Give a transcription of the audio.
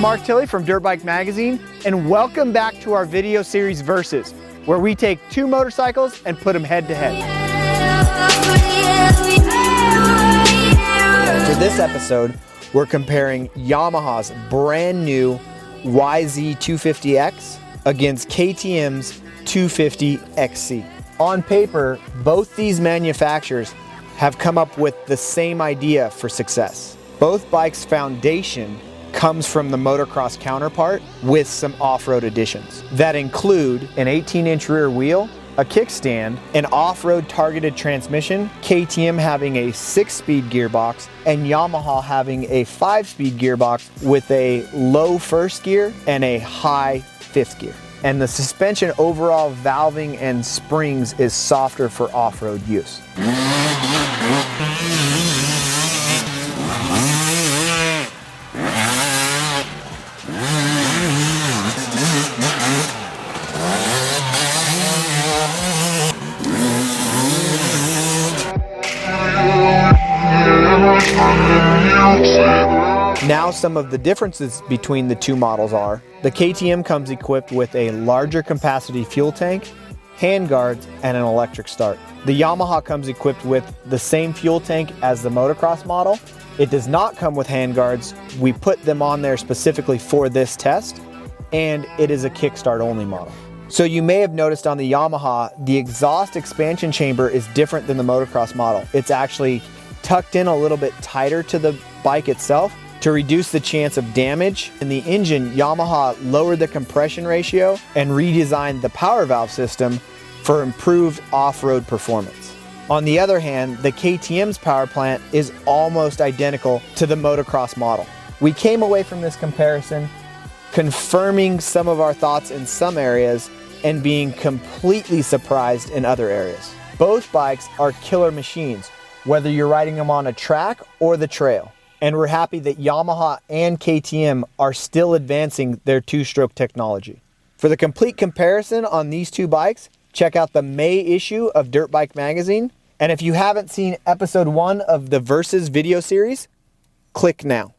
Mark Tilley from Dirtbike Magazine, and welcome back to our video series Versus, where we take two motorcycles and put them head to head. For this episode, we're comparing Yamaha's brand new YZ250X against KTM's 250XC. On paper, both these manufacturers have come up with the same idea for success. Both bikes' foundation comes from the motocross counterpart with some off-road additions that include an 18-inch rear wheel, a kickstand, an off-road targeted transmission, KTM having a 6-speed gearbox, and Yamaha having a 5-speed gearbox with a low first gear and a high fifth gear. And the suspension overall valving and springs is softer for off-road use. Now some of the differences between the two models are: the KTM comes equipped with a larger capacity fuel tank, handguards, and an electric start. The Yamaha comes equipped with the same fuel tank as the motocross model. It does not come with handguards. We put them on there specifically for this test, and it is a kickstart only model. So you may have noticed on the Yamaha, the exhaust expansion chamber is different than the motocross model. It's actually tucked in a little bit tighter to the bike itself to reduce the chance of damage. In the engine, Yamaha lowered the compression ratio and redesigned the power valve system for improved off-road performance. On the other hand, the KTM's power plant is almost identical to the motocross model. We came away from this comparison confirming some of our thoughts in some areas and being completely surprised in other areas. Both bikes are killer machines, whether you're riding them on a track or the trail. And we're happy that Yamaha and KTM are still advancing their two-stroke technology. For the complete comparison on these two bikes, check out the May issue of Dirtbike Magazine. And if you haven't seen episode 1 of the Versus video series, click now.